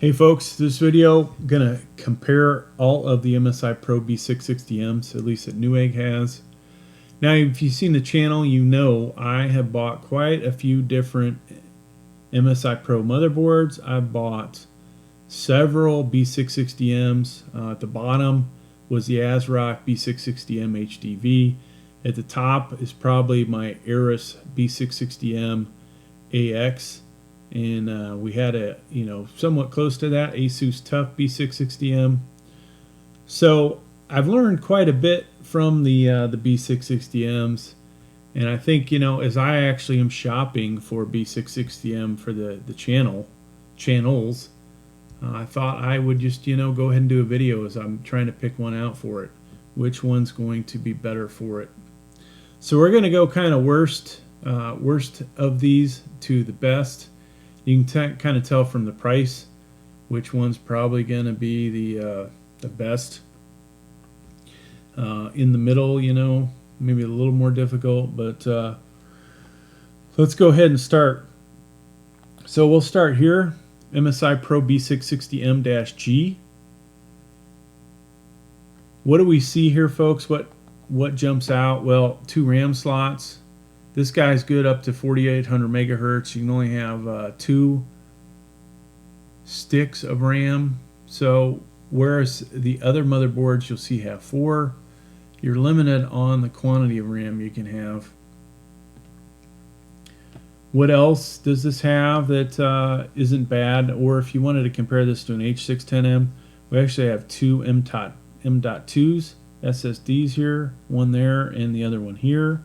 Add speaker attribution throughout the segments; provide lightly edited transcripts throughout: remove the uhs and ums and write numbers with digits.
Speaker 1: Hey folks, this video gonna compare all of the MSI Pro B660Ms, at least that Newegg has. Now, if you've seen the channel, you know I have bought quite a few different MSI Pro motherboards. I've bought several B660Ms. At the bottom was the ASRock B660M HDV. At the top is probably my Aorus B660M AX. And we had a, somewhat close to that, Asus Tough B660M. So I've learned quite a bit from the B660Ms, and I think, as I actually am shopping for B660M for the channels, I thought I would just, go ahead and do a video as I'm trying to pick one out for it. Which one's going to be better for it? So we're going to go kind of worst of these to the best. You can kind of tell from the price which one's probably going to be the best. In the middle, maybe a little more difficult, but let's go ahead and start. So we'll start here, MSI Pro B660M G. What do we see here, folks? What jumps out? Well, 2 RAM slots. This guy's good up to 4800 megahertz. You can only have 2 sticks of RAM. So whereas the other motherboards you'll see have 4, you're limited on the quantity of RAM you can have. What else does this have that isn't bad? Or if you wanted to compare this to an H610M, we actually have 2 M.2s SSDs here, one there and the other one here.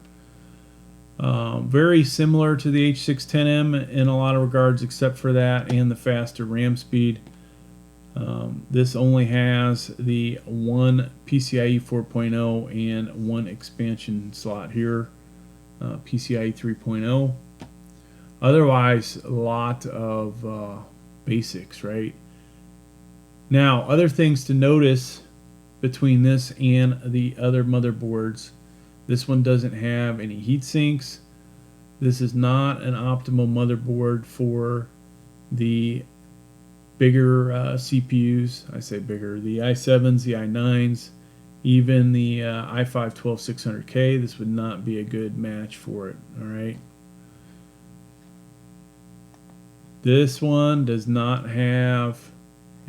Speaker 1: Very similar to the H610M in a lot of regards, except for that and the faster RAM speed. This only has the 1 PCIe 4.0 and 1 expansion slot here, PCIe 3.0. Otherwise, a lot of basics, right? Now, other things to notice between this and the other motherboards. This one doesn't have any heat sinks. This is not an optimal motherboard for the bigger CPUs. I say bigger, the i7s, the i9s, even the i5 12600K. This would not be a good match for it, all right? This one does not have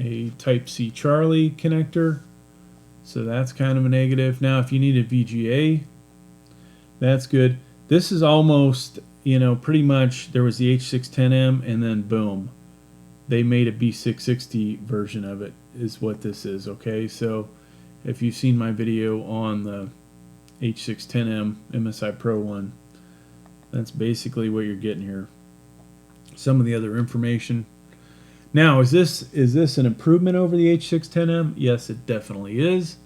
Speaker 1: a Type-C Charlie connector, so that's kind of a negative. Now, if you need a VGA, that's good. This is almost, pretty much there was the H610M and then boom, they made a B660 version of it is what this is, okay? So if you've seen my video on the H610M MSI Pro one, that's basically what you're getting here. Some of the other information. Now, is this an improvement over the H610M? Yes, it definitely is.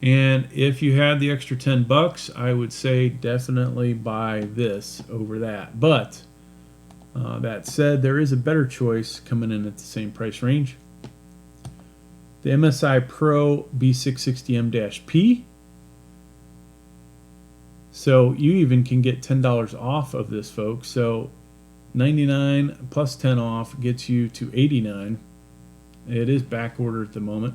Speaker 1: And if you had the extra $10, I would say definitely buy this over that. But that said, there is a better choice coming in at the same price range. The MSI Pro B660M P. So you even can get $10 off of this, folks. So 99 plus 10 off gets you to 89. It is back ordered at the moment.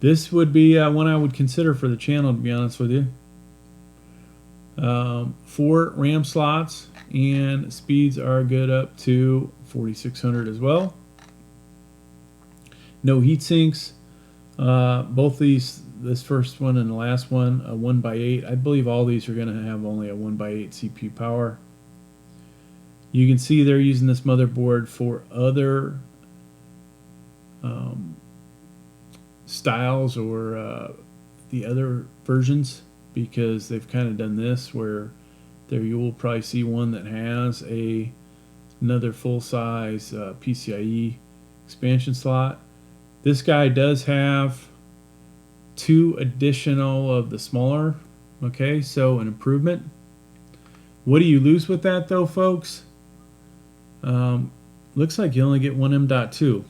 Speaker 1: This would be one I would consider for the channel, to be honest with you. 4 RAM slots, and speeds are good up to 4600 as well. No heat sinks. Both these, this first one and the last one, a 1x8. I believe all these are going to have only a 1x8 CPU power. You can see they're using this motherboard for other styles or the other versions, because they've kind of done this where there you will probably see one that has another full-size PCIe expansion slot. This guy does have 2 additional of the smaller, okay, so an improvement. What do you lose with that though, folks? Looks like you only get 1 M.2.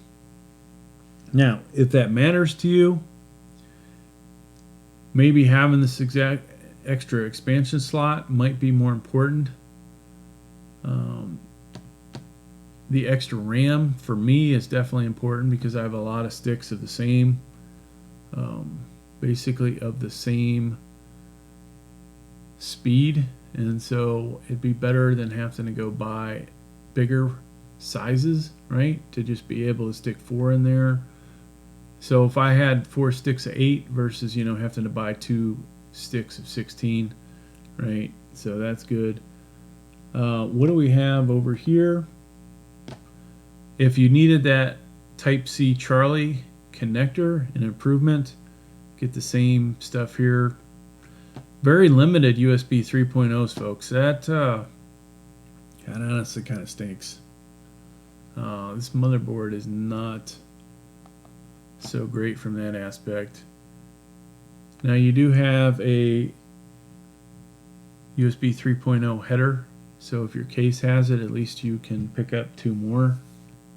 Speaker 1: Now, if that matters to you, maybe having this exact extra expansion slot might be more important. The extra RAM for me is definitely important because I have a lot of sticks of the same, basically of the same speed, and so it'd be better than having to go buy bigger sizes, right? To just be able to stick 4 in there. So if I had 4 sticks of 8 versus, having to buy 2 sticks of 16, right? So that's good. What do we have over here? If you needed that Type-C Charlie connector, an improvement, get the same stuff here. Very limited USB 3.0s, folks. That honestly kind of stinks. This motherboard is not so great from that aspect. Now you do have a USB 3.0 header, so if your case has it, at least you can pick up 2 more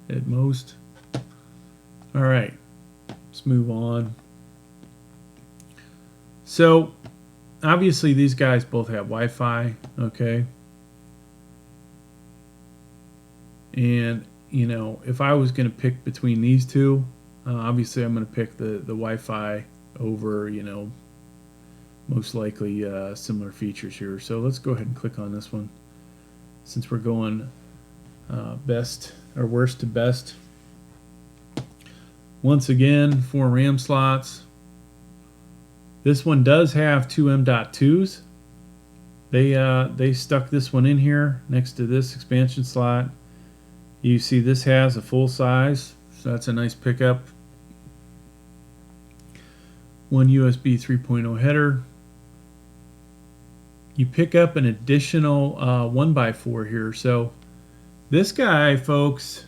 Speaker 1: at most. All right, let's move on. So obviously these guys both have Wi-Fi, okay? And if I was going to pick between these two, obviously I'm going to pick the Wi-Fi over, most likely similar features here. So let's go ahead and click on this one since we're going best or worst to best. Once again, 4 RAM slots. This one does have 2 M.2s. They stuck this one in here next to this expansion slot. You see this has a full size, so that's a nice pickup. 1 USB 3.0 header. You pick up an additional 1x4 here. So this guy, folks,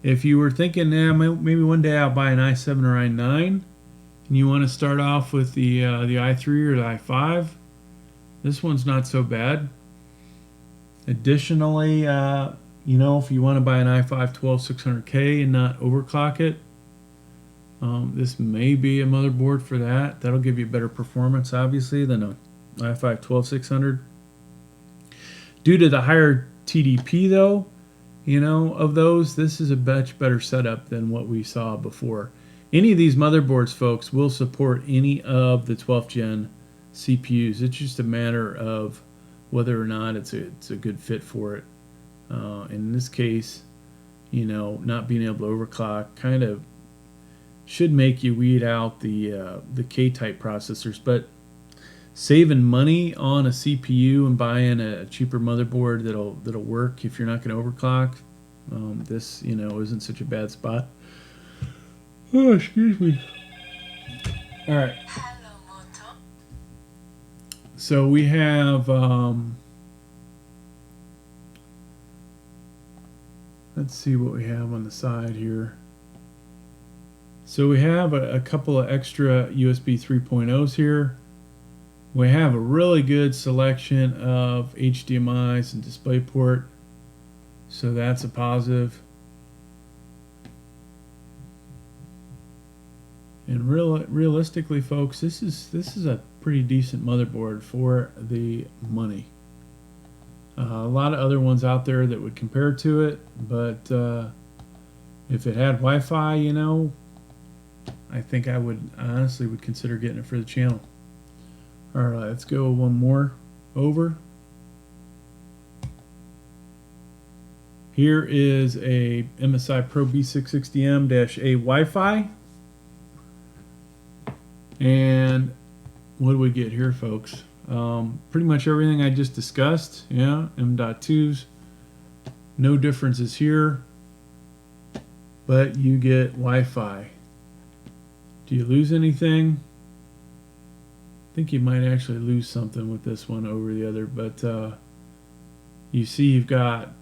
Speaker 1: if you were thinking, maybe one day I'll buy an i7 or i9, and you want to start off with the i3 or the i5, this one's not so bad. Additionally, if you want to buy an i5 12600K and not overclock it, this may be a motherboard for that. That'll give you better performance, obviously, than a i5 12600. Due to the higher TDP, though, of those, this is a much better setup than what we saw before. Any of these motherboards, folks, will support any of the 12th gen CPUs. It's just a matter of whether or not it's a good fit for it. In this case, not being able to overclock kind of should make you weed out the K-type processors, but saving money on a CPU and buying a cheaper motherboard that'll work if you're not going to overclock, this isn't such a bad spot. Oh, excuse me. All right. So we have let's see what we have on the side here. So we have a couple of extra USB 3.0s here. We have a really good selection of HDMIs and DisplayPort, so that's a positive. And realistically, folks, this is a pretty decent motherboard for the money. A lot of other ones out there that would compare to it, but if it had Wi-Fi, I think I honestly would consider getting it for the channel. All right, let's go one more over. Here is a MSI Pro B660m-A Wi-Fi. And what do we get here, folks? Pretty much everything I just discussed. Yeah, M.2s. No differences here. But you get Wi-Fi. Do you lose anything? I think you might actually lose something with this one over the other, but you see you've got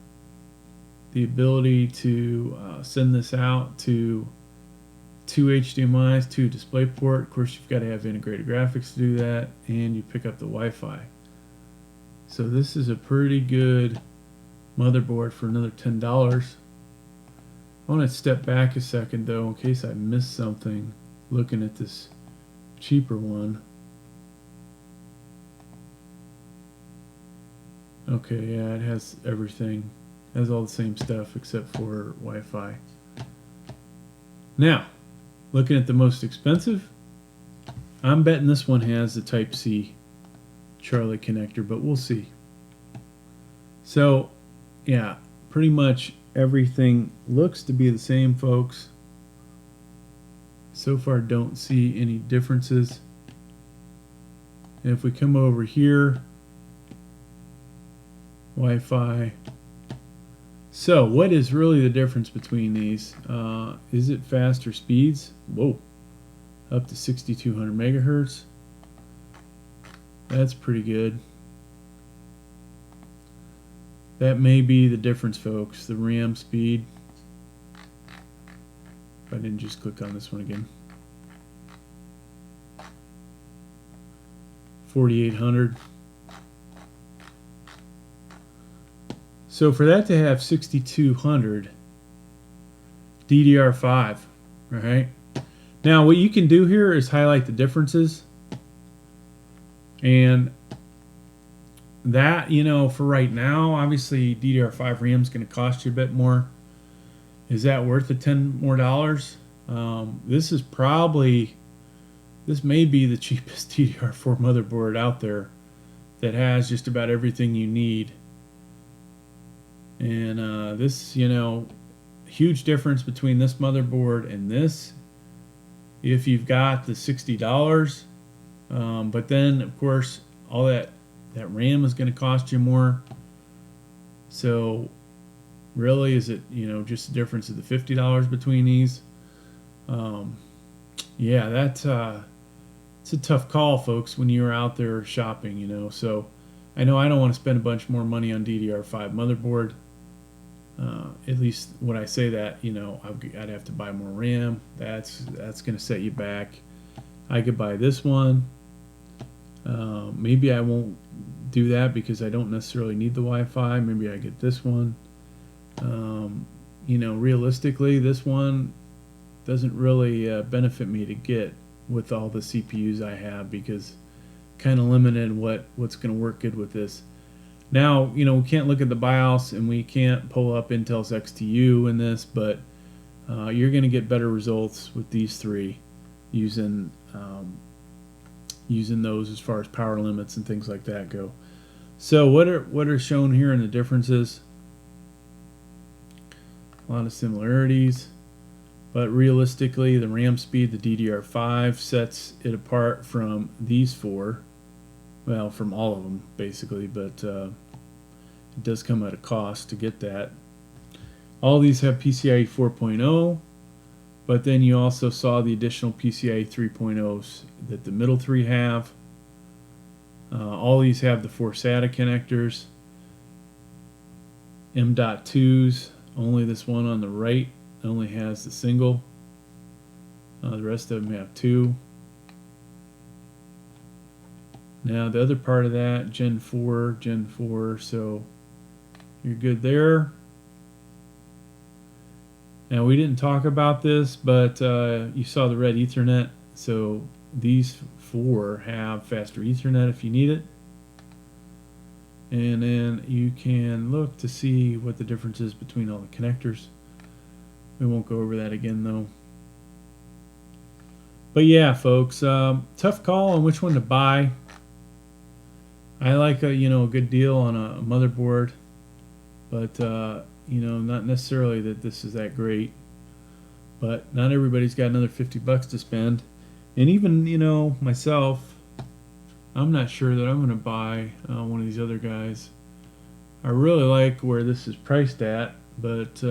Speaker 1: the ability to send this out to 2 HDMIs, 2 DisplayPort. Of course, you've got to have integrated graphics to do that, and you pick up the Wi-Fi. So this is a pretty good motherboard for another $10. I want to step back a second, though, in case I missed something looking at this cheaper one. Okay, yeah, it has everything. Has all the same stuff except for Wi-Fi. Now, looking at the most expensive, I'm betting this one has the Type-C Charlie connector, but we'll see. So, yeah, pretty much everything looks to be the same, folks. So far, don't see any differences. And if we come over here, Wi-Fi. So, what is really the difference between these? Is it faster speeds? Whoa, up to 6,200 megahertz. That's pretty good. That may be the difference, folks. The RAM speed. If I didn't just click on this one again. 4,800. So for that to have 6,200 DDR5, right? Now what you can do here is highlight the differences. And that, you know, for right now, obviously DDR5 RAM is going to cost you a bit more. Is that worth the $10 more? This may be the cheapest DDR4 motherboard out there that has just about everything you need. And this, you know, huge difference between this motherboard and this. If you've got the $60, but then of course all that RAM is going to cost you more. So really, is it, you know, just the difference of the $50 between these? Yeah, that's it's a tough call, folks, when you're out there shopping, you know. So I know I don't want to spend a bunch more money on DDR5 motherboard. At least when I say that, you know, I'd have to buy more RAM. That's going to set you back. I could buy this one. Maybe I won't do that because I don't necessarily need the Wi-Fi. Maybe I get this one. You know, realistically, this one doesn't really benefit me to get with all the CPUs I have, because kind of limited what's going to work good with this. Now, you know, we can't look at the BIOS and we can't pull up Intel's XTU in this, but you're going to get better results with these three using those as far as power limits and things like that go. So what are shown here in the differences? A lot of similarities, but realistically, the RAM speed, the DDR5, sets it apart from these four. Well, from all of them, basically, but it does come at a cost to get that. All these have PCIe 4.0, but then you also saw the additional PCIe 3.0s that the middle three have. All these have the 4 SATA connectors. M.2s, only this one on the right only has the single. The rest of them have 2. Now the other part of that, Gen 4, so you're good there. Now we didn't talk about this, but you saw the red Ethernet, so these 4 have faster Ethernet if you need it. And then you can look to see what the difference is between all the connectors. We won't go over that again though. But yeah, folks, tough call on which one to buy. I like a good deal on a motherboard, but not necessarily that this is that great. But not everybody's got another $50 to spend, and even myself, I'm not sure that I'm going to buy one of these other guys. I really like where this is priced at, but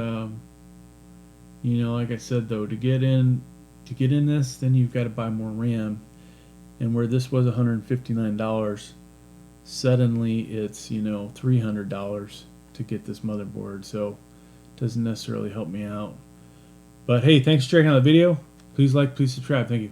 Speaker 1: like I said though, to get in this, then you've got to buy more RAM, and where this was $159. Suddenly it's $300 to get this motherboard, so it doesn't necessarily help me out. But hey, thanks for checking out the video. Please like, please subscribe. Thank you.